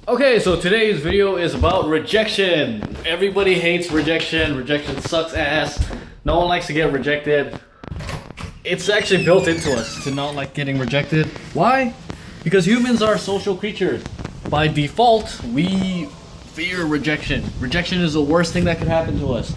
Okay, so today's video is about rejection. Everybody hates rejection. Rejection sucks ass. No one likes to get rejected. It's actually built into us to not like getting rejected. Why? Because humans are social creatures. By default, we fear rejection. Rejection is the worst thing that could happen to us.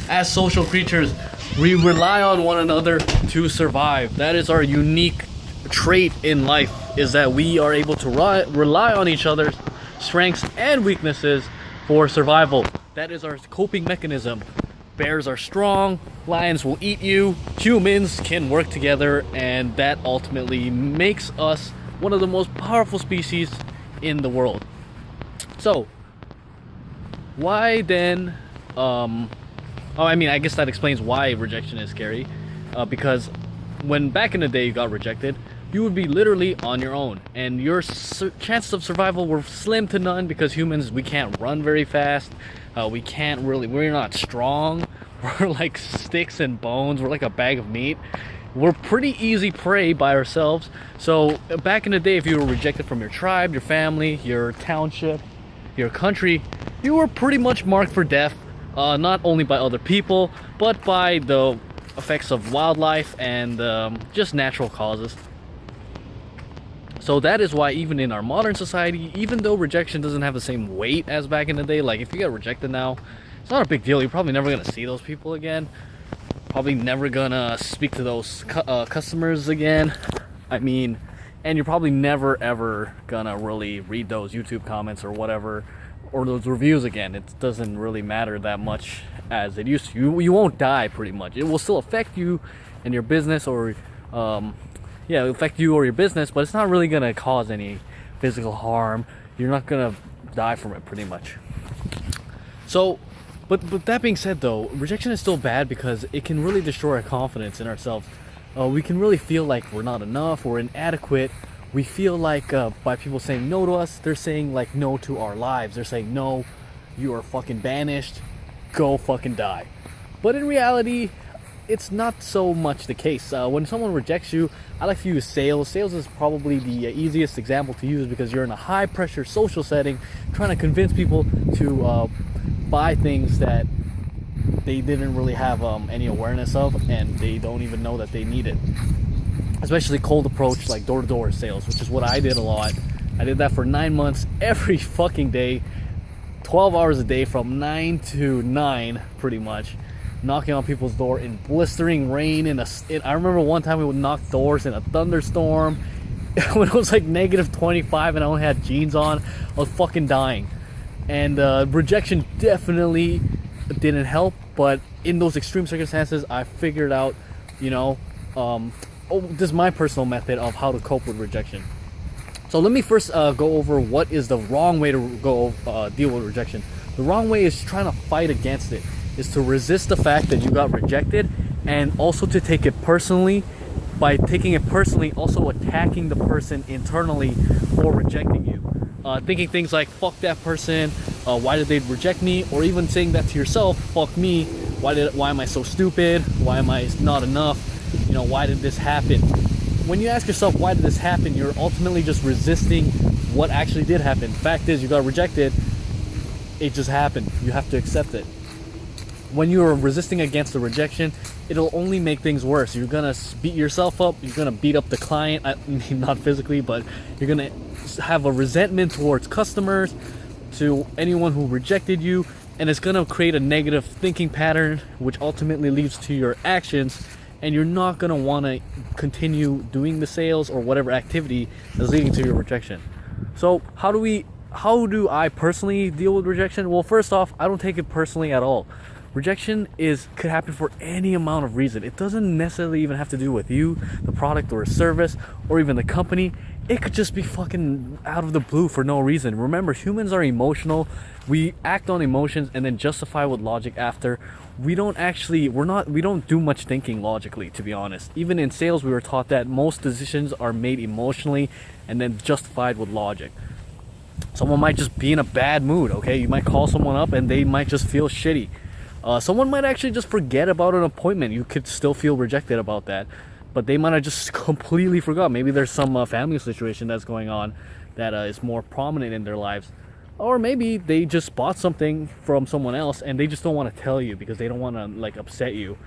As social creatures, we rely on one another to survive. That is our unique trait in life, is that we are able to rely on each other's strengths and weaknesses for survival. That is our coping mechanism. Bears are strong, lions will eat you, humans can work together, and that ultimately makes us one of the most powerful species in the world. So, why then, I guess that explains why rejection is scary. Because when back in the day you got rejected, you would be literally on your own, and your chances of survival were slim to none, because humans, we can't run very fast. We're not strong. We're like sticks and bones. We're like a bag of meat. We're pretty easy prey by ourselves. So back in the day, if you were rejected from your tribe, your family, your township, your country, you were pretty much marked for death, not only by other people, but by the effects of wildlife and just natural causes. So that is why even in our modern society, even though rejection doesn't have the same weight as back in the day, like if you get rejected now, it's not a big deal. You're probably never going to see those people again. Probably never going to speak to those customers again. And you're probably never ever going to really read those YouTube comments or whatever, or those reviews again. It doesn't really matter that much as it used to. You won't die, pretty much. It will still affect you and your business, or it'll affect you or your business, but it's not really gonna cause any physical harm. You're not gonna die from it, pretty much. So, but that being said, though, rejection is still bad because it can really destroy our confidence in ourselves. We can really feel like we're not enough, we're inadequate. We feel like by people saying no to us, they're saying like no to our lives. They're saying, no, you are fucking banished, go fucking die. But in reality, it's not so much the case. When someone rejects you, I like to use sales. Sales is probably the easiest example to use, because you're in a high pressure social setting trying to convince people to buy things that they didn't really have any awareness of, and they don't even know that they need it. Especially cold approach, like door-to-door sales, which is what I did a lot. I did that for 9 months, every fucking day, 12 hours a day, from 9 to 9 pretty much, knocking on people's door in blistering rain. I remember one time we would knock doors in a thunderstorm when it was like negative 25 and I only had jeans on. I was fucking dying. And rejection definitely didn't help, but in those extreme circumstances, I figured out, this is my personal method of how to cope with rejection. So let me first go over what is the wrong way to deal with rejection. The wrong way is trying to fight against it, is to resist the fact that you got rejected, and also to take it personally. By taking it personally, also attacking the person internally for rejecting you. Thinking things like, fuck that person, why did they reject me? Or even saying that to yourself, fuck me, why am I so stupid? Why am I not enough? Why did this happen? When you ask yourself, why did this happen, you're ultimately just resisting what actually did happen. Fact is, you got rejected. It just happened. You have to accept it. When you are resisting against the rejection, it'll only make things worse. You're gonna beat yourself up. You're gonna beat up the client. Not physically, but you're gonna have a resentment towards customers, to anyone who rejected you, and it's gonna create a negative thinking pattern, which ultimately leads to your actions, and you're not gonna want to continue doing the sales or whatever activity that's leading to your rejection. So how do I personally deal with rejection? Well, first off, I don't take it personally at all. Rejection could happen for any amount of reason. It doesn't necessarily even have to do with you, the product or service, or even the company. It could just be fucking out of the blue for no reason. Remember, humans are emotional. We act on emotions and then justify with logic after. We don't do much thinking logically, to be honest. Even in sales, we were taught that most decisions are made emotionally and then justified with logic. Someone might just be in a bad mood, okay? You might call someone up and they might just feel shitty. Someone might actually just forget about an appointment. You could still feel rejected about that. but they might have just completely forgot. Maybe there's some family situation that's going on that is more prominent in their lives. Or maybe they just bought something from someone else and they just don't want to tell you because they don't want to like upset you,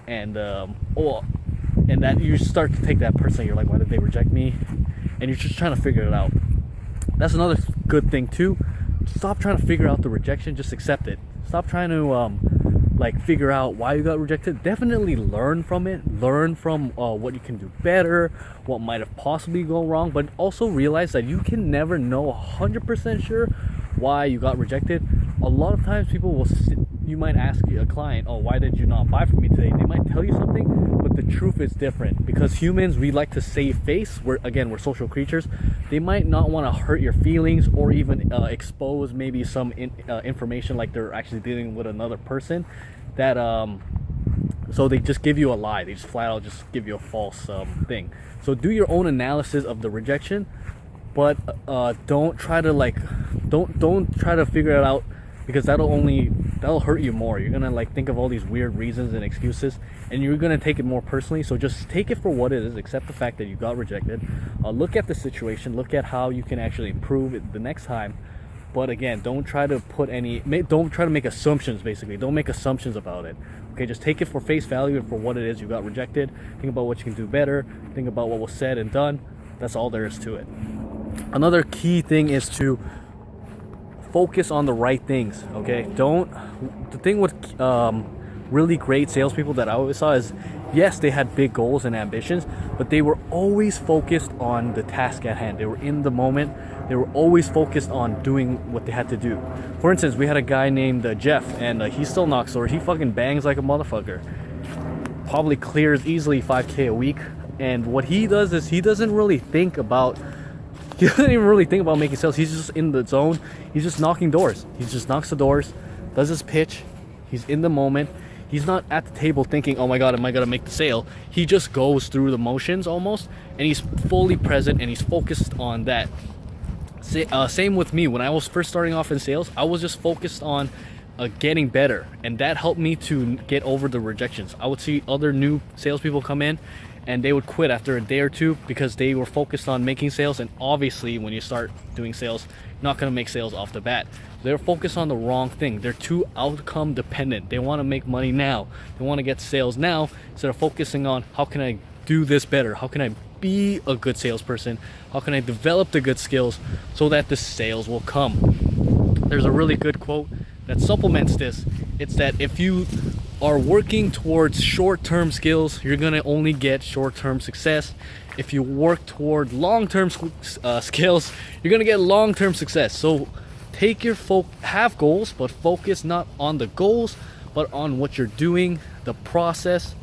and and that you start to take that personally. You're like, why did they reject me? And you're just trying to figure it out. That's another good thing too. Stop trying to figure out the rejection. Just accept it. Stop trying to like figure out why you got rejected. Definitely learn from it. Learn from what you can do better, what might have possibly gone wrong, but also realize that you can never know 100% sure why you got rejected. A lot of times people will you might ask a client, oh, why did you not buy from me today? They might tell you something, but the truth is different, because humans, we like to save face. We're social creatures. They might not want to hurt your feelings or even expose maybe some information, like they're actually dealing with another person, that so they just give you a lie. They just flat out just give you a false thing. So do your own analysis of the rejection, but don't try to figure it out, because that'll hurt you more. You're gonna like think of all these weird reasons and excuses, and you're gonna take it more personally. So just take it for what it is. Accept the fact that you got rejected. Look at the situation. Look at how you can actually improve it the next time. But again, don't try to make assumptions. Basically, don't make assumptions about it. Okay, just take it for face value and for what it is. You got rejected. Think about what you can do better. Think about what was said and done. That's all there is to it. Another key thing is to focus on the right things. Okay, the thing with really great salespeople that I always saw is, yes, they had big goals and ambitions, but they were always focused on the task at hand. They were in the moment. They were always focused on doing what they had to do. For instance, we had a guy named Jeff, and he still knocks doors. He fucking bangs like a motherfucker. Probably clears easily 5K a week. And what he does is he doesn't even really think about making sales. He's just in the zone. He's just knocking doors. He just knocks the doors, does his pitch. He's in the moment. He's not at the table thinking, oh my God, am I gonna make the sale? He just goes through the motions almost, and he's fully present and he's focused on that. Same with me. When I was first starting off in sales, I was just focused on getting better, and that helped me to get over the rejections. I would see other new salespeople come in and they would quit after a day or two because they were focused on making sales. And obviously when you start doing sales, you're not going to make sales off the bat. They're focused on the wrong thing. They're too outcome dependent. They want to make money now. They want to get sales now, instead of focusing on, how can I do this better? How can I be a good salesperson? How can I develop the good skills so that the sales will come? There's a really good quote that supplements this. It's that if you are working towards short-term skills, you're gonna only get short-term success. If you work toward long-term skills, you're gonna get long-term success. So have goals, but focus not on the goals, but on what you're doing, the process,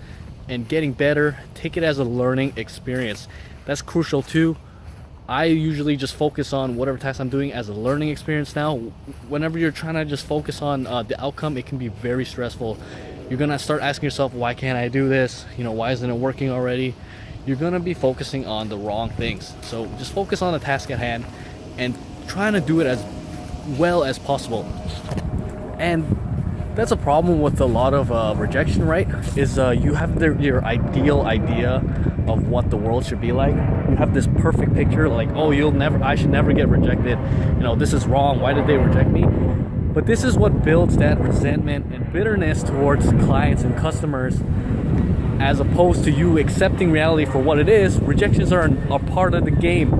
and getting better. Take it as a learning experience. That's crucial too. I usually just focus on whatever task I'm doing as a learning experience now. Whenever you're trying to just focus on the outcome, it can be very stressful. You're gonna start asking yourself, why can't I do this? Why isn't it working already? You're gonna be focusing on the wrong things. So just focus on the task at hand and trying to do it as well as possible. And that's a problem with a lot of rejection, right? Is you have your ideal idea of what the world should be like. You have this perfect picture, like, oh, I should never get rejected. This is wrong. Why did they reject me? But this is what builds that resentment and bitterness towards clients and customers, as opposed to you accepting reality for what it is. Rejections are a part of the game.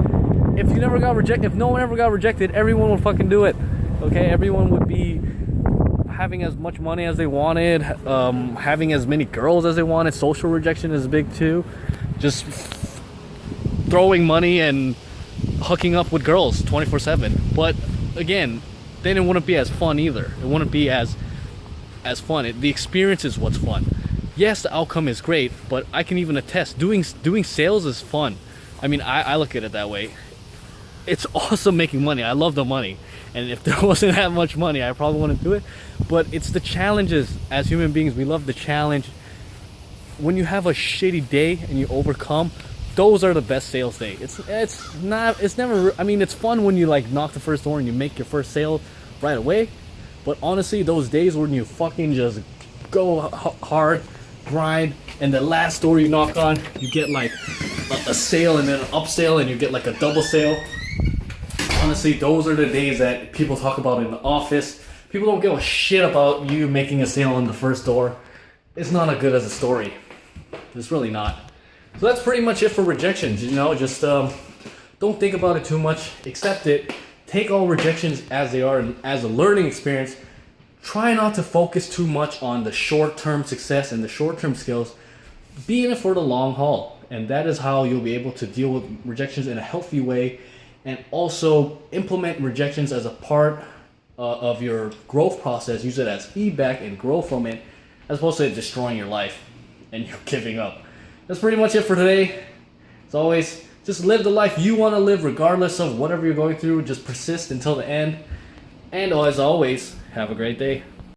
If no one ever got rejected, everyone would fucking do it. Okay, everyone would be having as much money as they wanted, having as many girls as they wanted. Social rejection is big too. Just throwing money and hooking up with girls 24/7. But again, then it wouldn't be as fun either. It wouldn't be as fun. The experience is what's fun. Yes, the outcome is great, but I can even attest, doing sales is fun. I mean, I look at it that way. It's awesome making money. I love the money. And if there wasn't that much money, I probably wouldn't do it. But it's the challenges. As human beings, we love the challenge. When you have a shitty day and you overcome, those are the best sales day. It's never, I mean, it's fun when you like knock the first door and you make your first sale right away. But honestly, those days when you fucking just go hard, grind, and the last door you knock on, you get like a sale and then an upsale, and you get like a double sale. honestly, those are the days that people talk about in the office. People don't give a shit about you making a sale on the first door. It's not as good as a story. It's really not. So that's pretty much it for rejections. You know, just don't think about it too much. Accept it. Take all rejections as they are and as a learning experience. Try not to focus too much on the short-term success and the short-term skills. Be in it for the long haul. And that is how you'll be able to deal with rejections in a healthy way and also implement rejections as a part of your growth process. Use it as feedback and grow from it as opposed to destroying your life and you giving up. That's pretty much it for today. As always, just live the life you want to live regardless of whatever you're going through. Just persist until the end. And as always, have a great day.